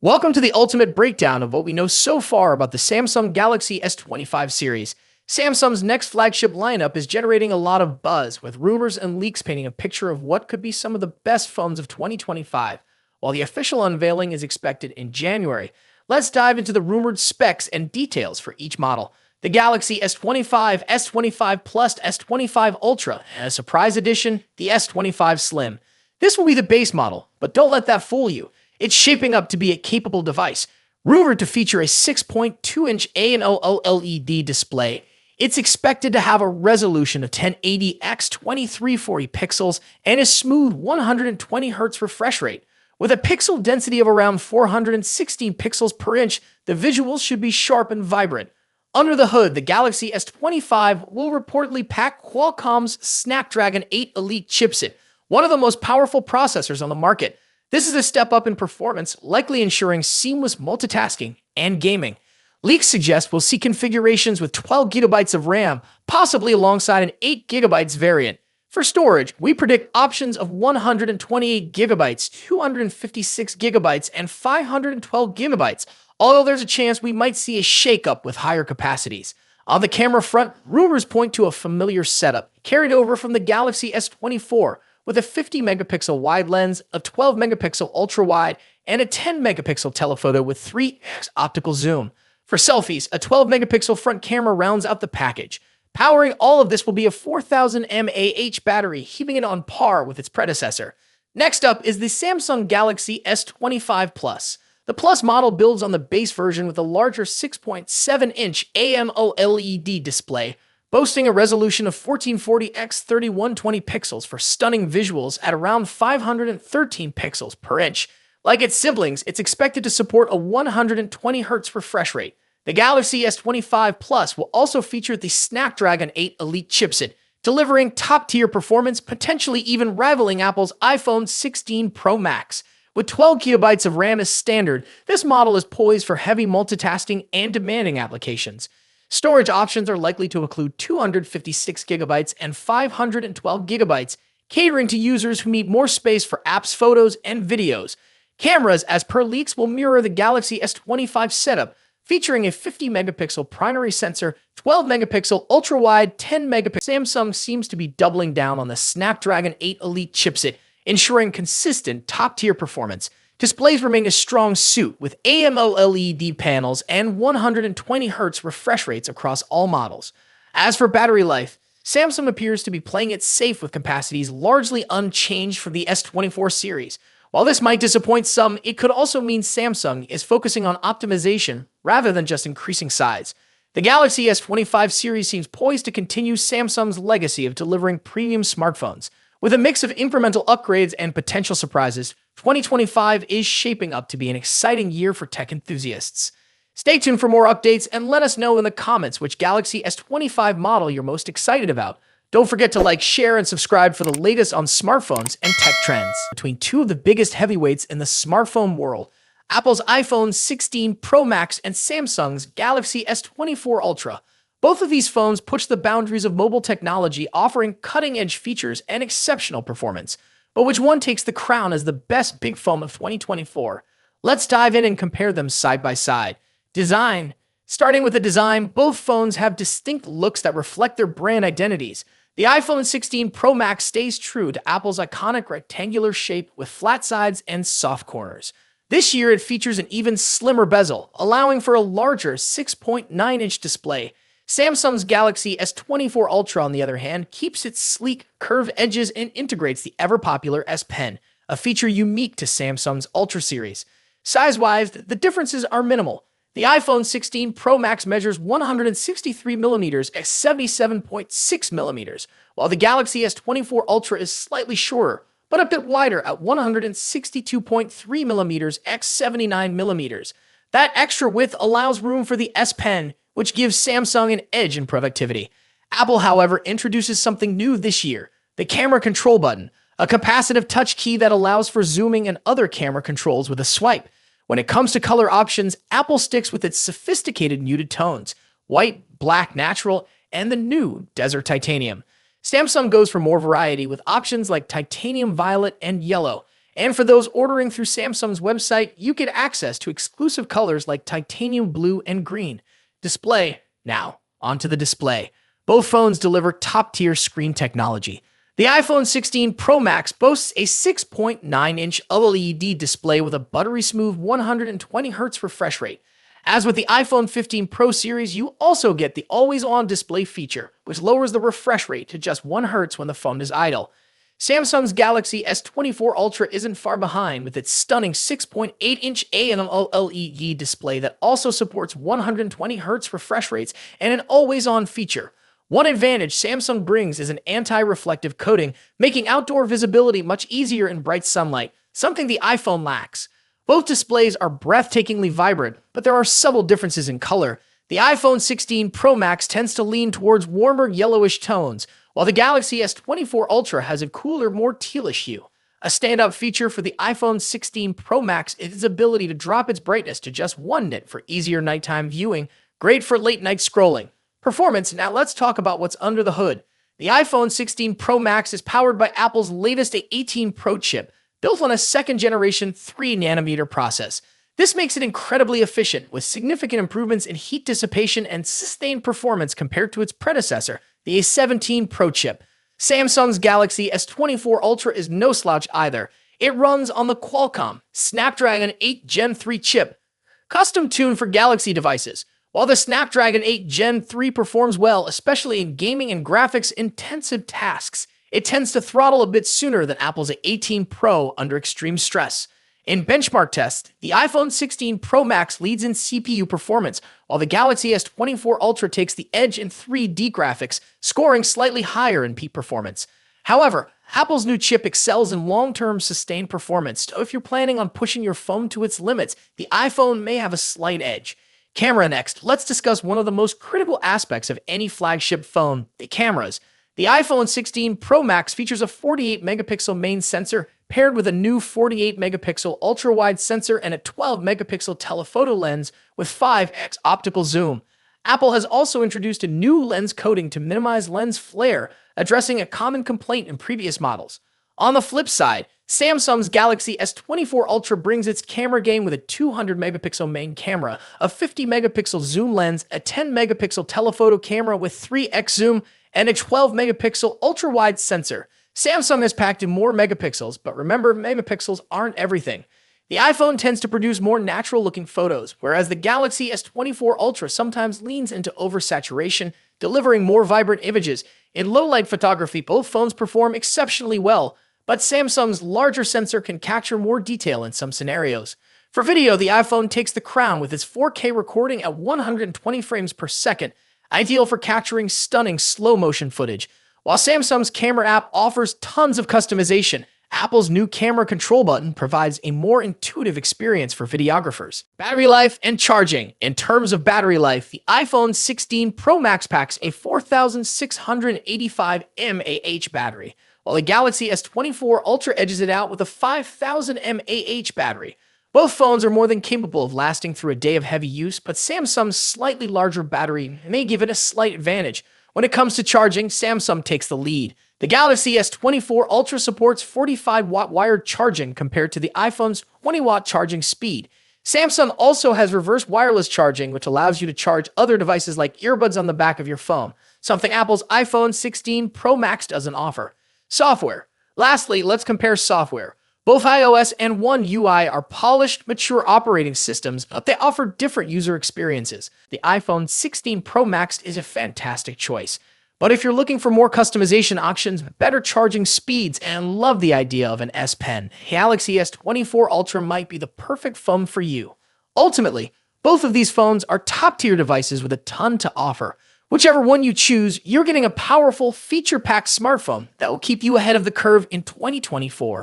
Welcome to the ultimate breakdown of what we know so far about the Samsung Galaxy S25 series. Samsung's next flagship lineup is generating a lot of buzz, with rumors and leaks painting a picture of what could be some of the best phones of 2025, while the official unveiling is expected in January. Let's dive into the rumored specs and details for each model. The Galaxy S25, S25 Plus, S25 Ultra, and a surprise edition, the S25 Slim. This will be the base model, but don't let that fool you. It's shaping up to be a capable device, rumored to feature a 6.2-inch AMOLED display. It's expected to have a resolution of 1080 x 2340 pixels and a smooth 120 Hz refresh rate. With a pixel density of around 416 pixels per inch, the visuals should be sharp and vibrant. Under the hood, the Galaxy S25 will reportedly pack Qualcomm's Snapdragon 8 Elite chipset, one of the most powerful processors on the market. This is a step up in performance, likely ensuring seamless multitasking and gaming. Leaks suggest we'll see configurations with 12 GB of RAM, possibly alongside an 8 GB variant. For storage, we predict options of 128 GB, 256 GB, and 512 GB, although there's a chance we might see a shakeup with higher capacities. On the camera front, rumors point to a familiar setup, carried over from the Galaxy S24, with a 50-megapixel wide lens, a 12-megapixel ultra-wide, and a 10-megapixel telephoto with 3x optical zoom. For selfies, a 12-megapixel front camera rounds out the package. Powering all of this will be a 4000 mAh battery, keeping it on par with its predecessor. Next up is the Samsung Galaxy S25 Plus. The Plus model builds on the base version with a larger 6.7-inch AMOLED display, boasting a resolution of 1440 x 3120 pixels for stunning visuals at around 513 pixels per inch. Like its siblings, it's expected to support a 120 Hz refresh rate. The Galaxy S25 Plus will also feature the Snapdragon 8 Elite chipset, delivering top-tier performance, potentially even rivaling Apple's iPhone 16 Pro Max. With 12 GB of RAM as standard, this model is poised for heavy multitasking and demanding applications. Storage options are likely to include 256 GB and 512 GB, catering to users who need more space for apps, photos, and videos. Cameras, as per leaks, will mirror the Galaxy S25 setup, featuring a 50-megapixel primary sensor, 12-megapixel ultra-wide, 10-megapixel. Samsung seems to be doubling down on the Snapdragon 8 Elite chipset, ensuring consistent top-tier performance. Displays remain a strong suit, with AMOLED panels and 120 Hz refresh rates across all models. As for battery life, Samsung appears to be playing it safe with capacities largely unchanged from the S24 series. While this might disappoint some, it could also mean Samsung is focusing on optimization rather than just increasing size. The Galaxy S25 series seems poised to continue Samsung's legacy of delivering premium smartphones. With a mix of incremental upgrades and potential surprises, 2025 is shaping up to be an exciting year for tech enthusiasts. Stay tuned for more updates and let us know in the comments which Galaxy S25 model you're most excited about. Don't forget to like, share, and subscribe for the latest on smartphones and tech trends. Between two of the biggest heavyweights in the smartphone world, Apple's iPhone 16 Pro Max and Samsung's Galaxy S24 Ultra. Both of these phones push the boundaries of mobile technology, offering cutting-edge features and exceptional performance. But which one takes the crown as the best big phone of 2024? Let's dive in and compare them side by side. Design. Starting with the design, both phones have distinct looks that reflect their brand identities. The iPhone 16 Pro Max stays true to Apple's iconic rectangular shape with flat sides and soft corners. This year, it features an even slimmer bezel, allowing for a larger 6.9-inch display. Samsung's Galaxy S24 Ultra, on the other hand, keeps its sleek, curved edges and integrates the ever-popular S Pen, a feature unique to Samsung's Ultra series. Size-wise, the differences are minimal. The iPhone 16 Pro Max measures 163mm at 77.6mm, while the Galaxy S24 Ultra is slightly shorter, but a bit wider at 162.3mm x 79mm. That extra width allows room for the S Pen, which gives Samsung an edge in productivity. Apple, however, introduces something new this year, the camera control button, a capacitive touch key that allows for zooming and other camera controls with a swipe. When it comes to color options, Apple sticks with its sophisticated muted tones, white, black, natural, and the new Desert Titanium. Samsung goes for more variety with options like titanium violet and yellow, And for those ordering through Samsung's website, you get access to exclusive colors like titanium blue and green. Display. Now, onto the display. Both phones deliver top-tier screen technology. The iPhone 16 Pro Max boasts a 6.9-inch OLED display with a buttery-smooth 120Hz refresh rate. As with the iPhone 15 Pro series, you also get the always-on display feature, which lowers the refresh rate to just 1 Hz when the phone is idle. Samsung's Galaxy S24 Ultra isn't far behind with its stunning 6.8-inch AMOLED display that also supports 120Hz refresh rates and an always-on feature. One advantage Samsung brings is an anti-reflective coating, making outdoor visibility much easier in bright sunlight, something the iPhone lacks. Both displays are breathtakingly vibrant, but there are subtle differences in color. The iPhone 16 Pro Max tends to lean towards warmer yellowish tones, while the Galaxy S24 Ultra has a cooler, more tealish hue. A standout feature for the iPhone 16 Pro Max is its ability to drop its brightness to just 1 nit for easier nighttime viewing, great for late-night scrolling. Performance. Now let's talk about what's under the hood. The iPhone 16 Pro Max is powered by Apple's latest A18 Pro chip, built on a second-generation 3nm process. This makes it incredibly efficient, with significant improvements in heat dissipation and sustained performance compared to its predecessor, the A17 Pro chip. Samsung's Galaxy S24 Ultra is no slouch either. It runs on the Qualcomm Snapdragon 8 Gen 3 chip, custom-tuned for Galaxy devices. While the Snapdragon 8 Gen 3 performs well, especially in gaming and graphics-intensive tasks, it tends to throttle a bit sooner than Apple's A18 Pro under extreme stress. In benchmark tests, the iPhone 16 Pro Max leads in CPU performance, while the Galaxy S24 Ultra takes the edge in 3D graphics, scoring slightly higher in peak performance. However, Apple's new chip excels in long-term sustained performance, so if you're planning on pushing your phone to its limits, the iPhone may have a slight edge. Camera next. Let's discuss one of the most critical aspects of any flagship phone, the cameras. The iPhone 16 Pro Max features a 48-megapixel main sensor paired with a new 48-megapixel ultra-wide sensor and a 12-megapixel telephoto lens with 5x optical zoom. Apple has also introduced a new lens coating to minimize lens flare, addressing a common complaint in previous models. On the flip side, Samsung's Galaxy S24 Ultra brings its camera game with a 200-megapixel main camera, a 50-megapixel zoom lens, a 10-megapixel telephoto camera with 3x zoom, and a 12-megapixel ultra-wide sensor. Samsung has packed in more megapixels, but remember, megapixels aren't everything. The iPhone tends to produce more natural-looking photos, whereas the Galaxy S24 Ultra sometimes leans into oversaturation, delivering more vibrant images. In low-light photography, both phones perform exceptionally well, but Samsung's larger sensor can capture more detail in some scenarios. For video, the iPhone takes the crown with its 4K recording at 120 frames per second, ideal for capturing stunning slow-motion footage. While Samsung's camera app offers tons of customization, Apple's new camera control button provides a more intuitive experience for videographers. Battery life and charging. In terms of battery life, the iPhone 16 Pro Max packs a 4,685 mAh battery, while the Galaxy S24 Ultra edges it out with a 5,000 mAh battery. Both phones are more than capable of lasting through a day of heavy use, but Samsung's slightly larger battery may give it a slight advantage. When it comes to charging, Samsung takes the lead. The Galaxy S24 Ultra supports 45-watt wired charging compared to the iPhone's 20-watt charging speed. Samsung also has reverse wireless charging, which allows you to charge other devices like earbuds on the back of your phone, something Apple's iPhone 16 Pro Max doesn't offer. Software. Lastly, let's compare software. Both iOS and One UI are polished, mature operating systems, but they offer different user experiences. The iPhone 16 Pro Max is a fantastic choice. But if you're looking for more customization options, better charging speeds, and love the idea of an S Pen, Galaxy S24 Ultra might be the perfect phone for you. Ultimately, both of these phones are top-tier devices with a ton to offer. Whichever one you choose, you're getting a powerful, feature-packed smartphone that will keep you ahead of the curve in 2024.